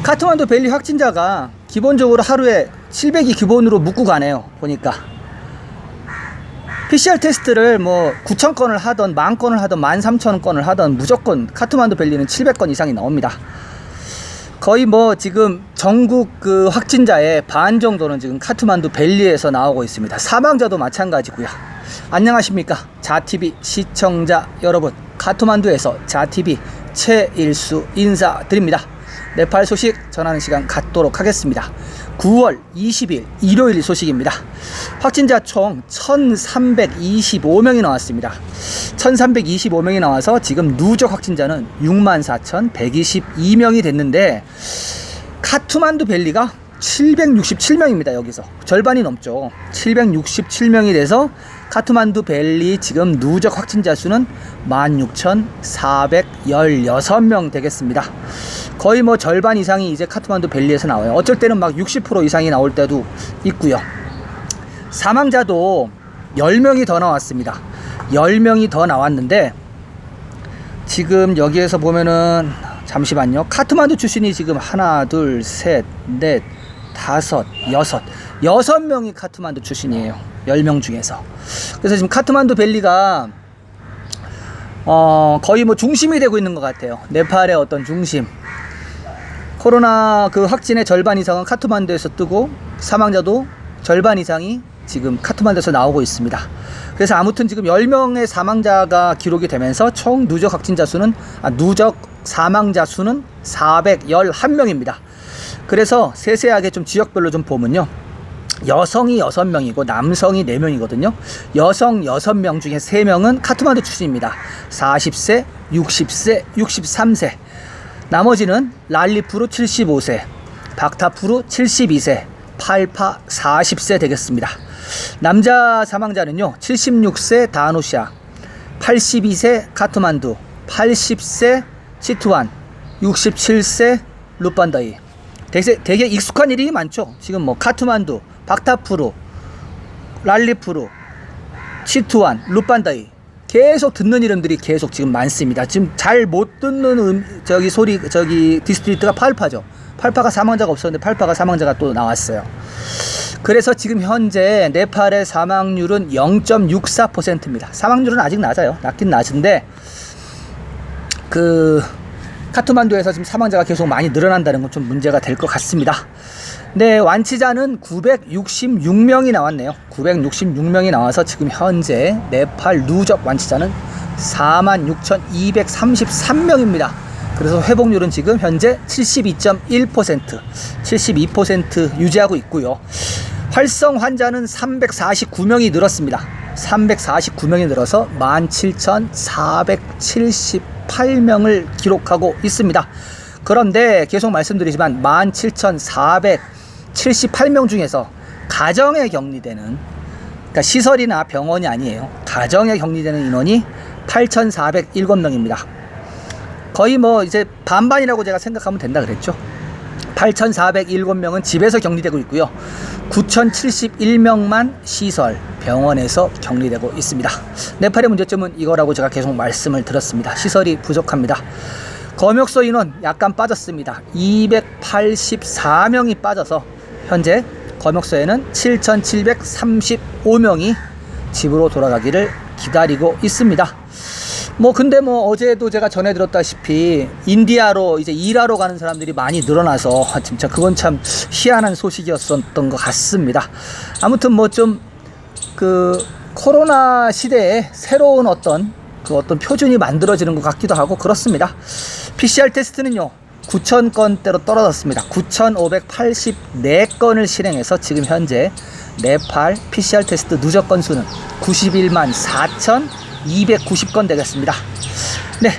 카트만두 벨리 확진자가 기본적으로 하루에 700이 기본으로 묵고 가네요. 보니까 PCR 테스트를 뭐 9,000건을 하던 10,000건을 하던 13,000건을 하던 무조건 카트만두 벨리는 700건 이상이 나옵니다. 거의 뭐 지금 전국 그 확진자의 반 정도는 지금 카트만두 벨리에서 나오고 있습니다. 사망자도 마찬가지고요. 안녕하십니까 자TV 시청자 여러분, 카트만두에서 자TV 최일수 인사드립니다. 네팔 소식 전하는 시간 갖도록 하겠습니다. 9월 20일 일요일 소식입니다. 확진자 총 1325명이 나왔습니다. 1325명이 나와서 지금 누적 확진자는 64,122명이 됐는데 카트만두 벨리가 767명입니다. 여기서 절반이 넘죠. 767명이 돼서 카트만두 벨리 지금 누적 확진자 수는 16,416명 되겠습니다. 거의 뭐 절반 이상이 이제 카트만두 벨리에서 나와요. 어쩔 때는 막 60% 이상이 나올 때도 있고요. 사망자도 10명이 더 나왔습니다. 10명이 더 나왔는데 지금 여기에서 보면은 잠시만요. 카트만두 출신이 지금 하나, 둘, 셋, 넷, 다섯, 여섯 명이 카트만두 출신이에요. 10명 중에서. 그래서 지금 카트만두 벨리가 거의 뭐 중심이 되고 있는 것 같아요. 네팔의 어떤 중심. 코로나 그 확진의 절반 이상은 카트만두에서 뜨고 사망자도 절반 이상이 지금 카트만두에서 나오고 있습니다. 그래서 아무튼 지금 10명의 사망자가 기록이 되면서 총 누적 확진자 수는 누적 사망자 수는 411명입니다. 그래서 세세하게 좀 지역별로 좀 보면요. 여성이 6명이고 남성이 4명이거든요. 여성 6명 중에 3명은 카트만두 출신입니다. 40세, 60세, 63세. 나머지는 랄리푸르 75세, 박타푸르 72세, 팔파 40세 되겠습니다. 남자 사망자는요. 76세 다누샤, 82세 카트만두, 80세 치투안, 67세 루판다이. 되게 익숙한 이름이 많죠. 지금 뭐 카트만두, 박타푸르, 랄리푸르, 치투안, 루판다이. 계속 듣는 이름들이 계속 지금 많습니다. 지금 잘 못 듣는 디스트리크가 팔파죠. 팔파가 사망자가 없었는데 팔파가 사망자가 또 나왔어요. 그래서 지금 현재 네팔의 사망률은 0.64%입니다. 사망률은 아직 낮아요. 낮긴 낮은데 그 카트만두에서 지금 사망자가 계속 많이 늘어난다는 건 좀 문제가 될 것 같습니다. 네, 완치자는 966명이 나왔네요. 966명이 나와서 지금 현재 네팔 누적 완치자는 46,233명입니다. 그래서 회복률은 지금 현재 72.1%, 72% 유지하고 있고요. 활성 환자는 349명이 늘었습니다. 349명이 늘어서 17,478명을 기록하고 있습니다. 그런데 계속 말씀드리지만 17,478명 중에서 가정에 격리되는, 그러니까 시설이나 병원이 아니에요. 가정에 격리되는 인원이 8,407명입니다. 거의 뭐 이제 반반이라고 제가 생각하면 된다 그랬죠. 8,407명은 집에서 격리되고 있고요. 9,071명만 시설, 병원에서 격리되고 있습니다. 네팔의 문제점은 이거라고 제가 계속 말씀을 드렸습니다. 시설이 부족합니다. 검역소 인원 약간 빠졌습니다. 284명이 빠져서 현재 검역소에는 7,735명이 집으로 돌아가기를 기다리고 있습니다. 근데 어제도 제가 전해드렸다시피 인디아로 이제 일하러 가는 사람들이 많이 늘어나서 진짜 그건 참 희한한 소식이었던 것 같습니다. 아무튼 코로나 시대에 새로운 어떤 표준이 만들어지는 것 같기도 하고 그렇습니다. PCR 테스트는요 9,000건대로 떨어졌습니다. 9,584건을 실행해서 지금 현재 네팔 PCR 테스트 누적 건수는 91만 4,290건 되겠습니다. 네,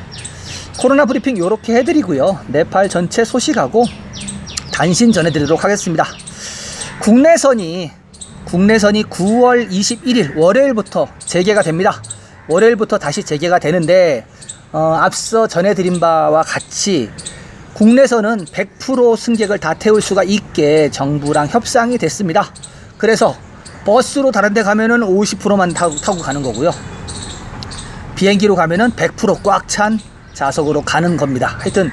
코로나 브리핑 요렇게 해드리고요. 네팔 전체 소식하고 단신 전해드리도록 하겠습니다. 국내선이 9월 21일 월요일부터 재개가 됩니다. 월요일부터 다시 재개가 되는데 앞서 전해드린 바와 같이 국내선은 100% 승객을 다 태울 수가 있게 정부랑 협상이 됐습니다. 그래서 버스로 다른 데 가면은 50%만 타고 가는 거고요. 비행기로 가면은 100% 꽉 찬 좌석으로 가는 겁니다. 하여튼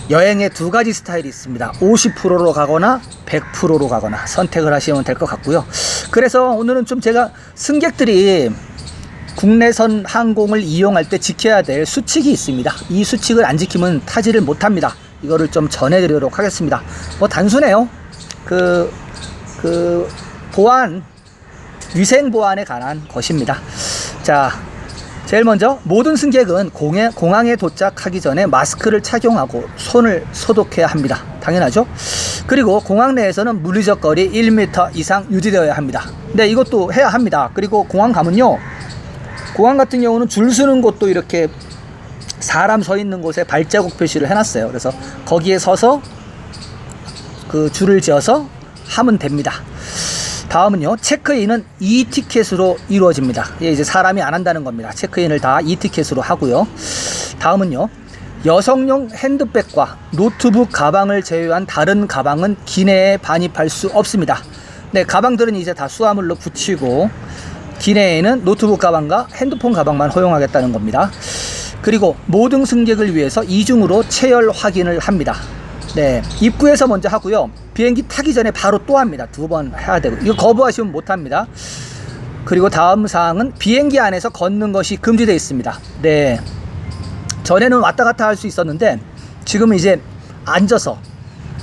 여행에 두 가지 스타일이 있습니다. 50%로 가거나 100%로 가거나 선택을 하시면 될 것 같고요. 그래서 오늘은 좀 제가 승객들이 국내선 항공을 이용할 때 지켜야 될 수칙이 있습니다. 이 수칙을 안 지키면 타지를 못합니다. 이거를 좀 전해드리도록 하겠습니다. 뭐 단순해요. 보안, 위생 보안에 관한 것입니다. 자, 제일 먼저 모든 승객은 공항에 도착하기 전에 마스크를 착용하고 손을 소독해야 합니다. 당연하죠. 그리고 공항 내에서는 물리적 거리 1m 이상 유지되어야 합니다. 네, 이것도 해야 합니다. 그리고 공항 가면요, 공항 같은 경우는 줄 서는 곳도 이렇게 사람 서 있는 곳에 발자국 표시를 해놨어요. 그래서 거기에 서서 그 줄을 지어서 하면 됩니다. 다음은요, 체크인은 이티켓으로 이루어집니다. 이제 사람이 안 한다는 겁니다. 체크인을 다 이티켓으로 하고요. 다음은요, 여성용 핸드백과 노트북 가방을 제외한 다른 가방은 기내에 반입할 수 없습니다. 네, 가방들은 이제 다 수화물로 붙이고 기내에는 노트북 가방과 핸드폰 가방만 허용하겠다는 겁니다. 그리고 모든 승객을 위해서 이중으로 체열 확인을 합니다. 네, 입구에서 먼저 하고요. 비행기 타기 전에 바로 또 합니다. 2번 해야 되고, 이거 거부하시면 못 합니다. 그리고 다음 사항은 비행기 안에서 걷는 것이 금지되어 있습니다. 네, 전에는 왔다 갔다 할 수 있었는데 지금은 이제 앉아서,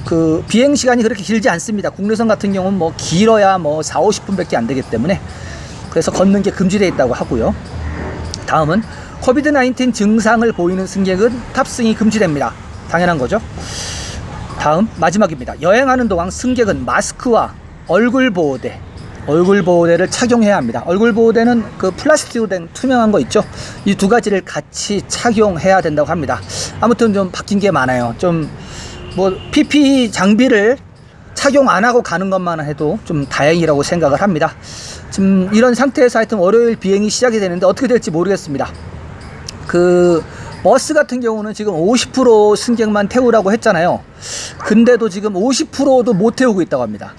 그 비행 시간이 그렇게 길지 않습니다. 국내선 같은 경우는 뭐 길어야 뭐 4, 50분 밖에 안 되기 때문에, 그래서 걷는 게 금지되어 있다고 하고요. 다음은 코비드-19 증상을 보이는 승객은 탑승이 금지됩니다. 당연한 거죠. 다음 마지막입니다. 여행하는 동안 승객은 마스크와 얼굴보호대를 착용해야 합니다. 얼굴보호대는 그 플라스틱으로 된 투명한 거 있죠. 이 두 가지를 같이 착용해야 된다고 합니다. 아무튼 좀 바뀐 게 많아요. 좀 뭐 PPE 장비를 착용 안 하고 가는 것만 해도 좀 다행이라고 생각을 합니다. 지금 이런 상태에서 하여튼 월요일 비행이 시작이 되는데 어떻게 될지 모르겠습니다. 그 버스 같은 경우는 지금 50% 승객만 태우라고 했잖아요. 근데도 지금 50%도 못 태우고 있다고 합니다.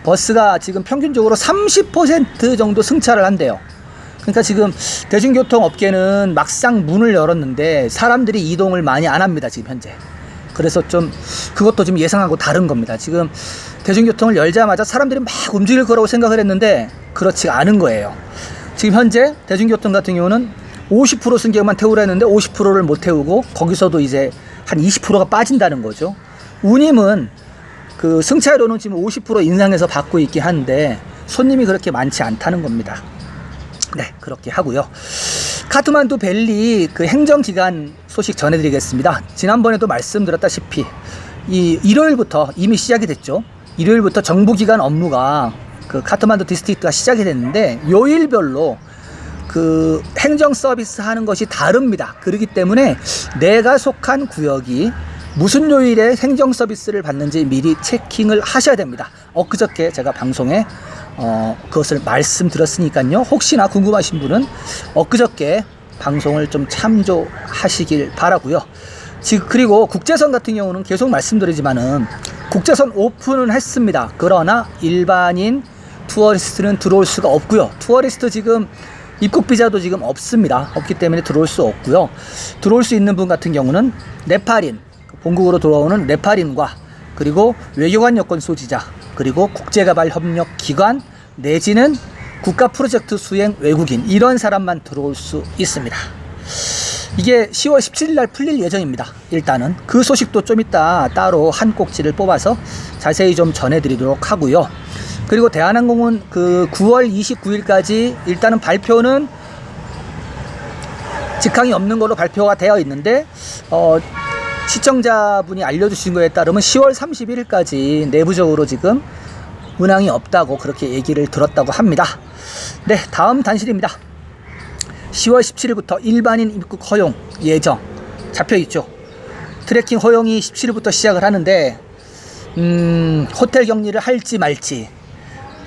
버스가 지금 평균적으로 30% 정도 승차를 한대요. 그러니까 지금 대중교통 업계는 막상 문을 열었는데 사람들이 이동을 많이 안 합니다, 지금 현재. 그래서 좀 그것도 좀 예상하고 다른 겁니다. 지금 대중교통을 열자마자 사람들이 막 움직일 거라고 생각을 했는데 그렇지 않은 거예요. 지금 현재 대중교통 같은 경우는 50% 승객만 태우라 했는데 50%를 못 태우고 거기서도 이제 한 20%가 빠진다는 거죠. 운임은 그 승차료는 지금 50% 인상해서 받고 있긴 한데 손님이 그렇게 많지 않다는 겁니다. 네, 그렇게 하고요. 카트만두 밸리 그 행정기간 소식 전해드리겠습니다. 지난번에도 말씀드렸다시피 이 일요일부터 이미 시작이 됐죠. 일요일부터 정부기관 업무가 그 카트만두 디스트릭트가 시작이 됐는데 요일별로 그 행정 서비스 하는 것이 다릅니다. 그렇기 때문에 내가 속한 구역이 무슨 요일에 행정 서비스를 받는지 미리 체킹을 하셔야 됩니다. 엊그저께 제가 방송에 그것을 말씀드렸으니까요. 혹시나 궁금하신 분은 엊그저께 방송을 좀 참조하시길 바라고요. 지금 그리고 국제선 같은 경우는 계속 말씀드리지만은 국제선 오픈은 했습니다. 그러나 일반인 투어리스트는 들어올 수가 없고요. 투어리스트 지금 입국 비자도 지금 없습니다. 없기 때문에 들어올 수 없고요. 들어올 수 있는 분 같은 경우는 네팔인, 본국으로 들어오는 네팔인과 그리고 외교관 여권 소지자, 그리고 국제개발협력기관 내지는 국가 프로젝트 수행 외국인, 이런 사람만 들어올 수 있습니다. 이게 10월 17일 날 풀릴 예정입니다. 일단은 그 소식도 좀 이따 따로 한 꼭지를 뽑아서 자세히 좀 전해드리도록 하고요. 그리고 대한항공은 그 9월 29일까지 일단은 발표는 직항이 없는 걸로 발표가 되어 있는데 시청자분이 알려주신 거에 따르면 10월 31일까지 내부적으로 지금 운항이 없다고 그렇게 얘기를 들었다고 합니다. 네, 다음 단실입니다. 10월 17일부터 일반인 입국 허용 예정 잡혀있죠. 트래킹 허용이 17일부터 시작을 하는데 호텔 격리를 할지 말지,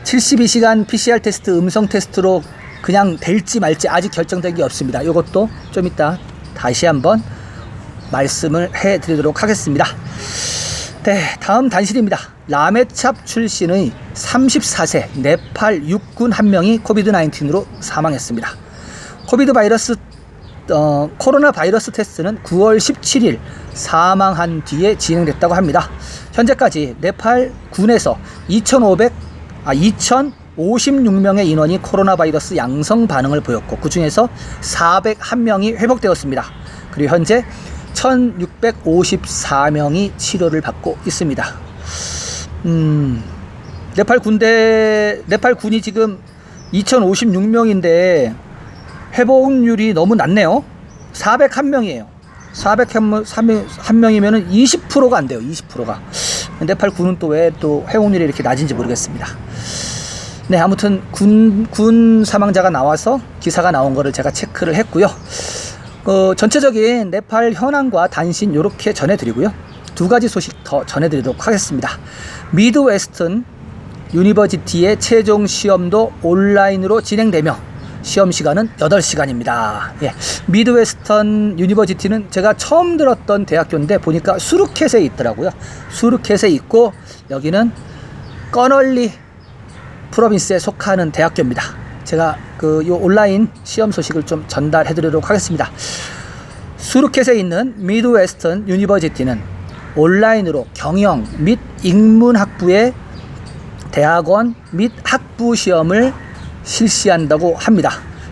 72시간 PCR 테스트 음성 테스트로 그냥 될지 말지 아직 결정된 게 없습니다. 이것도 좀 이따 다시 한번 말씀을 해드리도록 하겠습니다. 네, 다음 단실입니다. 라메찹 출신의 34세 네팔 육군 한 명이 코비드-19으로 사망했습니다. 코비드 바이러스 코로나 바이러스 테스트는 9월 17일 사망한 뒤에 진행됐다고 합니다. 현재까지 네팔 군에서 2,056명의 인원이 코로나 바이러스 양성 반응을 보였고, 그 중에서 401명이 회복되었습니다. 그리고 현재 1,654명이 치료를 받고 있습니다. 네팔 군이 지금 2,056명인데 회복률이 너무 낮네요. 401명이에요. 401명이면 20%가 안 돼요. 20%가. 네팔 군은 또 왜 또 회복률이 이렇게 낮은지 모르겠습니다. 네, 아무튼 군 사망자가 나와서 기사가 나온 거를 제가 체크를 했고요. 전체적인 네팔 현황과 단신 이렇게 전해드리고요. 두 가지 소식 더 전해드리도록 하겠습니다. 미드웨스턴 유니버시티의 최종 시험도 온라인으로 진행되며 시험 시간은 8시간입니다. 예, 미드웨스턴 유니버시티는 제가 처음 들었던 대학교인데 보니까 수르켓에 있더라고요. 수르켓에 있고 여기는 꺼널리 프로빈스에 속하는 대학교입니다. 제가 요 온라인 시험 소식을 좀 전달해 드리도록 하겠습니다. 수르켓에 있는 미드웨스턴 유니버시티는 온라인으로 경영 및 인문학부의 대학원 및 학부 시험을 실시한다고 합니다.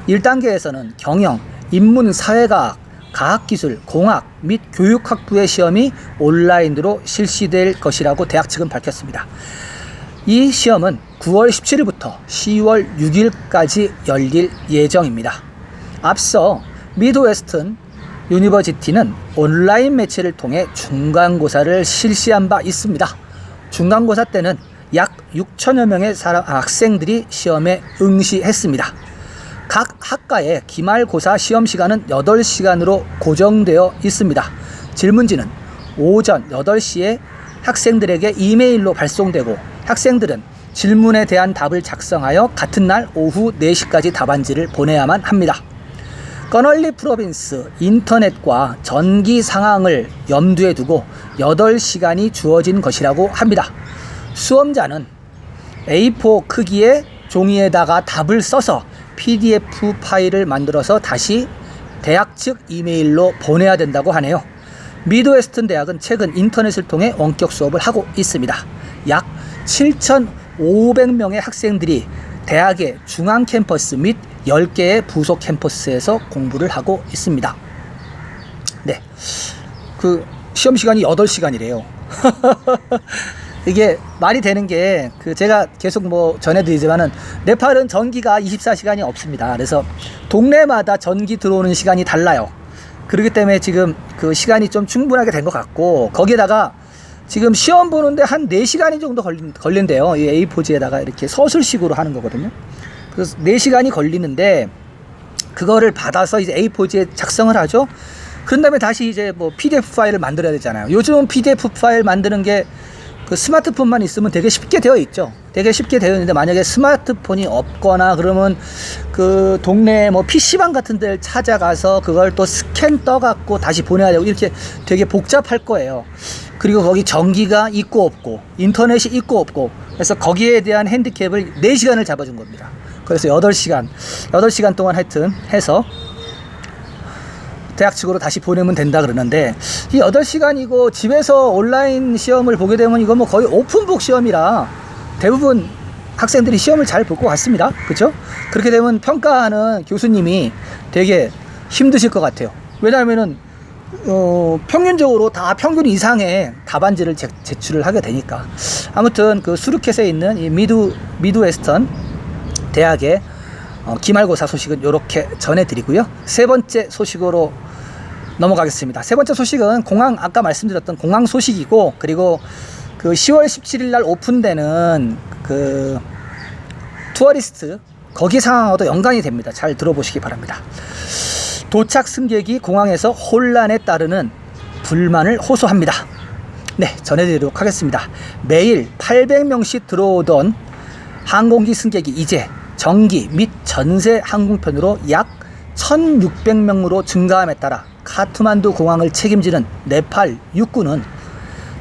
1단계에서는 경영, 인문사회과학, 과학기술, 공학 및 교육학부의 시험이 온라인으로 실시될 것이라고 대학 측은 밝혔습니다. 이 시험은 9월 17일부터 10월 6일까지 열릴 예정입니다. 앞서 미드웨스턴 유니버시티는 온라인 매체를 통해 중간고사를 실시한 바 있습니다. 중간고사 때는 약 6천여 명의 학생들이 시험에 응시했습니다. 각 학과의 기말고사 시험 시간은 8시간으로 고정되어 있습니다. 질문지는 오전 8시에 학생들에게 이메일로 발송되고 학생들은 질문에 대한 답을 작성하여 같은 날 오후 4시까지 답안지를 보내야만 합니다. 꺼널리 프로빈스 인터넷과 전기 상황을 염두에 두고 8시간이 주어진 것이라고 합니다. 수험자는 A4 크기의 종이에다가 답을 써서 PDF 파일을 만들어서 다시 대학 측 이메일로 보내야 된다고 하네요. 미드웨스턴 대학은 최근 인터넷을 통해 원격 수업을 하고 있습니다. 약 7,500명의 학생들이 대학의 중앙 캠퍼스 및 10개의 부속 캠퍼스에서 공부를 하고 있습니다. 네, 그 시험 시간이 8시간이래요. 이게 말이 되는 게 제가 계속 전해드리지만은 네팔은 전기가 24시간이 없습니다. 그래서 동네마다 전기 들어오는 시간이 달라요. 그렇기 때문에 지금 그 시간이 좀 충분하게 된 것 같고, 거기에다가 지금 시험 보는데 한 4시간이 정도 걸린대요. 이 A4지에다가 이렇게 서술식으로 하는 거거든요. 그래서 4시간이 걸리는데 그거를 받아서 이제 A4지에 작성을 하죠. 그런 다음에 다시 이제 PDF 파일을 만들어야 되잖아요. 요즘은 PDF 파일 만드는 게 그 스마트폰만 있으면 되게 쉽게 되어 있죠. 되게 쉽게 되어 있는데 만약에 스마트폰이 없거나 그러면 그 동네 PC방 같은 데를 찾아가서 그걸 또 스캔 떠갖고 다시 보내야 되고 이렇게 되게 복잡할 거예요. 그리고 거기 전기가 있고 없고 인터넷이 있고 없고, 그래서 거기에 대한 핸디캡을 4시간을 잡아준 겁니다. 그래서 8시간 동안 하여튼 해서 대학 측으로 다시 보내면 된다 그러는데, 이 8시간이고 집에서 온라인 시험을 보게 되면 이거 거의 오픈북 시험이라 대부분 학생들이 시험을 잘 볼 것 같습니다. 그렇죠? 그렇게 되면 평가하는 교수님이 되게 힘드실 것 같아요. 왜냐하면은 평균적으로 다 평균 이상의 답안지를 제출을 하게 되니까. 아무튼 그 수르켓에 있는 이 미드웨스턴 대학의 기말고사 소식은 이렇게 전해드리고요. 세 번째 소식으로 넘어가겠습니다. 세 번째 소식은 아까 말씀드렸던 공항 소식이고, 그리고 그 10월 17일 날 오픈되는 그 투어리스트 거기 상황과도 연관이 됩니다. 잘 들어보시기 바랍니다. 도착 승객이 공항에서 혼란에 따르는 불만을 호소합니다. 네, 전해드리도록 하겠습니다. 매일 800명씩 들어오던 항공기 승객이 이제 정기 및 전세 항공편으로 약 1,600명으로 증가함에 따라 카트만두 공항을 책임지는 네팔 육군은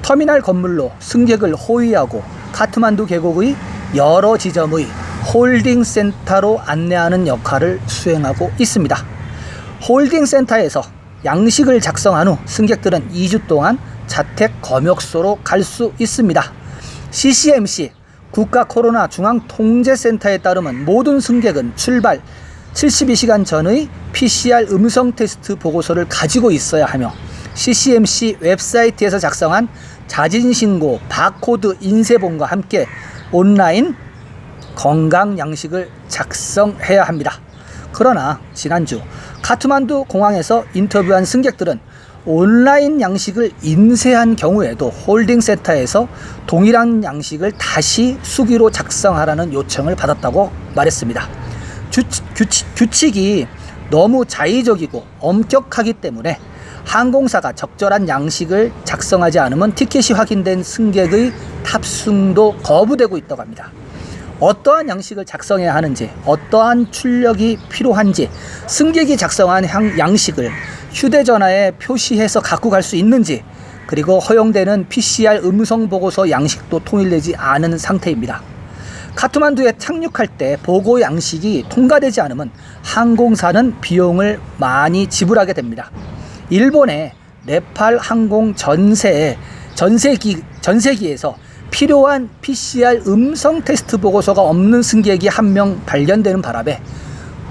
터미널 건물로 승객을 호위하고 카트만두 계곡의 여러 지점의 홀딩 센터로 안내하는 역할을 수행하고 있습니다. 홀딩센터에서 양식을 작성한 후 승객들은 2주 동안 자택 검역소로 갈 수 있습니다. CCMC 국가 코로나 중앙통제센터에 따르면 모든 승객은 출발 72시간 전의 PCR 음성 테스트 보고서를 가지고 있어야 하며 CCMC 웹사이트에서 작성한 자진신고 바코드 인쇄본과 함께 온라인 건강양식을 작성해야 합니다. 그러나 지난주 카트만두 공항에서 인터뷰한 승객들은 온라인 양식을 인쇄한 경우에도 홀딩센터에서 동일한 양식을 다시 수기로 작성하라는 요청을 받았다고 말했습니다. 규칙이 너무 자의적이고 엄격하기 때문에 항공사가 적절한 양식을 작성하지 않으면 티켓이 확인된 승객의 탑승도 거부되고 있다고 합니다. 어떠한 양식을 작성해야 하는지, 어떠한 출력이 필요한지, 승객이 작성한 양식을 휴대전화에 표시해서 갖고 갈 수 있는지, 그리고 허용되는 PCR 음성 보고서 양식도 통일되지 않은 상태입니다. 카트만두에 착륙할 때 보고 양식이 통과되지 않으면 항공사는 비용을 많이 지불하게 됩니다. 일본의 네팔 항공 전세기에서 필요한 PCR 음성 테스트 보고서가 없는 승객이 한 명 발견되는 바람에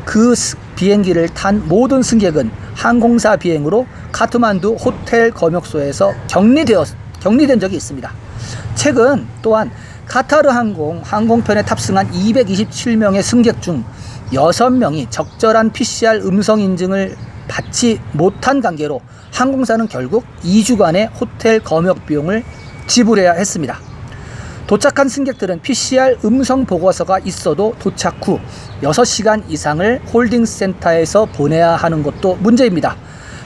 그 비행기를 탄 모든 승객은 항공사 비행으로 카트만두 호텔 검역소에서 격리된 적이 있습니다. 최근 또한 카타르 항공편에 탑승한 227명의 승객 중 6명이 적절한 PCR 음성 인증을 받지 못한 관계로 항공사는 결국 2주간의 호텔 검역 비용을 지불해야 했습니다. 도착한 승객들은 PCR 음성 보고서가 있어도 도착 후 6시간 이상을 홀딩센터에서 보내야 하는 것도 문제입니다.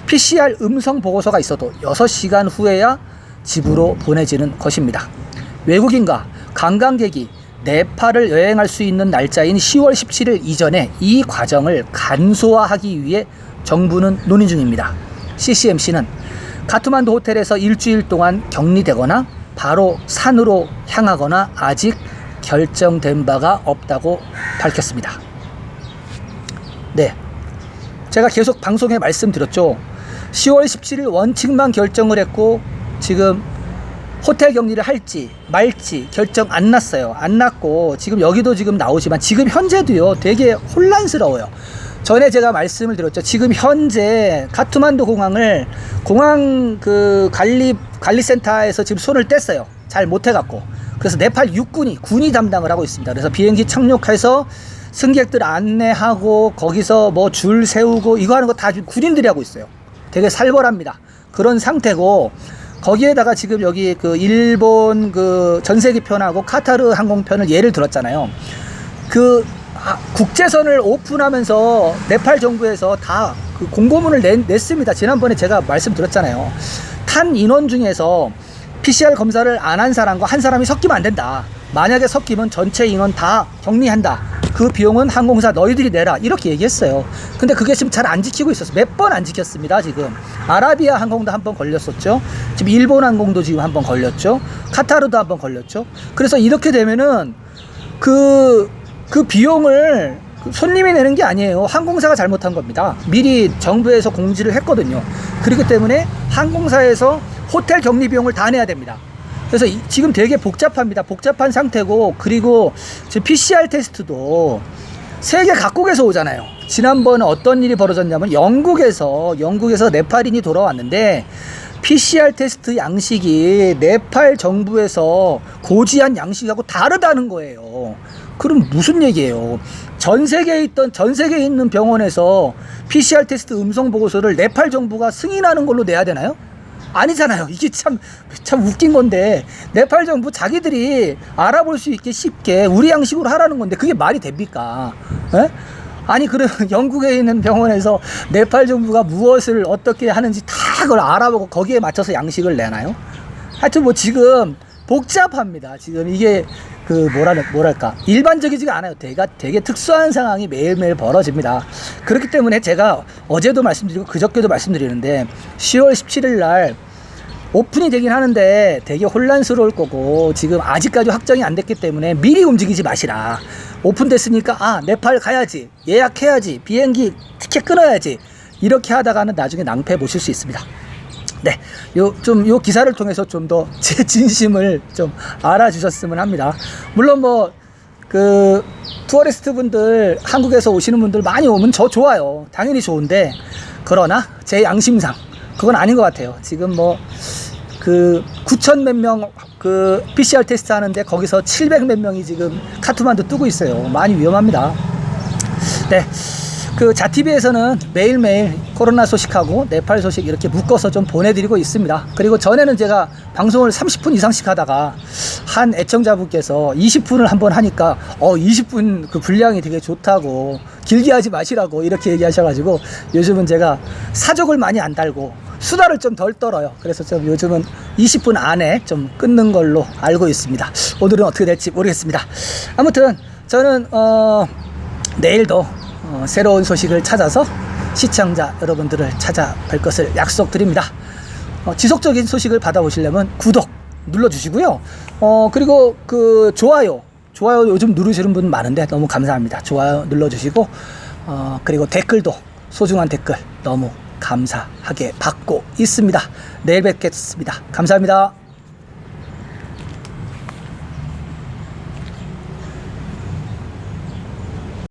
PCR 음성 보고서가 있어도 6시간 후에야 집으로 보내지는 것입니다. 외국인과 관광객이 네팔을 여행할 수 있는 날짜인 10월 17일 이전에 이 과정을 간소화하기 위해 정부는 논의 중입니다. CCMC는 카트만두 호텔에서 일주일 동안 격리되거나 바로 산으로 향하거나 아직 결정된 바가 없다고 밝혔습니다. 네, 제가 계속 방송에 말씀드렸죠. 10월 17일 원칙만 결정을 했고 지금 호텔 격리를 할지 말지 결정 안 났어요. 안 났고 지금 여기도 지금 나오지만 지금 현재도요 되게 혼란스러워요. 전에 제가 말씀을 드렸죠. 지금 현재 카트만두 공항 그 관리센터에서 지금 손을 뗐어요. 잘 못해갖고. 그래서 네팔 군이 담당을 하고 있습니다. 그래서 비행기 착륙해서 승객들 안내하고 거기서 뭐 줄 세우고 이거 하는 거 다 군인들이 하고 있어요. 되게 살벌합니다. 그런 상태고 거기에다가 지금 여기 그 일본 그 전세기 편하고 카타르 항공편을 예를 들었잖아요. 그 국제선을 오픈하면서 네팔 정부에서 다 그 공고문을 냈습니다. 지난번에 제가 말씀드렸잖아요. 탄 인원 중에서 PCR 검사를 안 한 사람과 한 사람이 섞이면 안 된다. 만약에 섞이면 전체 인원 다 격리한다. 그 비용은 항공사 너희들이 내라. 이렇게 얘기했어요. 근데 그게 지금 잘 안 지키고 있었어요. 몇 번 안 지켰습니다. 지금 아라비아 항공도 한 번 걸렸었죠. 지금 일본 항공도 지금 한 번 걸렸죠. 카타르도 한 번 걸렸죠. 그래서 이렇게 되면은 그 비용을 손님이 내는 게 아니에요. 항공사가 잘못한 겁니다. 미리 정부에서 공지를 했거든요. 그렇기 때문에 항공사에서 호텔 격리 비용을 다 내야 됩니다. 그래서 지금 되게 복잡합니다. 복잡한 상태고, 그리고 지금 PCR 테스트도 세계 각국에서 오잖아요. 지난번에 어떤 일이 벌어졌냐면 영국에서 네팔인이 돌아왔는데 PCR 테스트 양식이 네팔 정부에서 고지한 양식하고 다르다는 거예요. 그럼 무슨 얘기예요? 전 세계에 있는 병원에서 PCR 테스트 음성 보고서를 네팔 정부가 승인하는 걸로 내야 되나요? 아니잖아요. 이게 참 웃긴 건데, 네팔 정부 자기들이 알아볼 수 있게 쉽게 우리 양식으로 하라는 건데 그게 말이 됩니까? 에? 아니, 그럼 영국에 있는 병원에서 네팔 정부가 무엇을 어떻게 하는지 다 그걸 알아보고 거기에 맞춰서 양식을 내나요? 하여튼 뭐 지금 복잡합니다. 지금 이게 그 뭐랄까 일반적이지가 않아요. 되게 특수한 상황이 매일매일 벌어집니다. 그렇기 때문에 제가 어제도 말씀드리고 그저께도 말씀드리는데 10월 17일 날 오픈이 되긴 하는데 되게 혼란스러울 거고, 지금 아직까지 확정이 안 됐기 때문에 미리 움직이지 마시라. 오픈됐으니까 네팔 가야지, 예약해야지, 비행기 티켓 끊어야지, 이렇게 하다가는 나중에 낭패 보실 수 있습니다. 네, 요 기사를 통해서 좀 더 제 진심을 좀 알아주셨으면 합니다. 물론 뭐 그 투어리스트 분들, 한국에서 오시는 분들 많이 오면 저 좋아요. 당연히 좋은데, 그러나 제 양심상 그건 아닌 것 같아요. 지금 뭐 그 9천 몇 명 그 PCR 테스트 하는데 거기서 700 몇 명이 지금 카트만두 뜨고 있어요. 많이 위험합니다. 네, 그 자TV에서는 매일매일 코로나 소식하고 네팔 소식 이렇게 묶어서 좀 보내드리고 있습니다. 그리고 전에는 제가 방송을 30분 이상씩 하다가 한 애청자분께서 20분을 한번 하니까 20분 그 분량이 되게 좋다고, 길게 하지 마시라고 이렇게 얘기하셔가지고 요즘은 제가 사족을 많이 안 달고 수다를 좀 덜 떨어요. 그래서 좀 요즘은 20분 안에 좀 끊는 걸로 알고 있습니다. 오늘은 어떻게 될지 모르겠습니다. 아무튼 저는 내일도 새로운 소식을 찾아서 시청자 여러분들을 찾아뵐 것을 약속드립니다. 지속적인 소식을 받아보시려면 구독 눌러주시고요. 그리고 그 좋아요 요즘 누르시는 분 많은데 너무 감사합니다. 좋아요 눌러주시고, 그리고 댓글도, 소중한 댓글 너무 감사하게 받고 있습니다. 내일 뵙겠습니다. 감사합니다.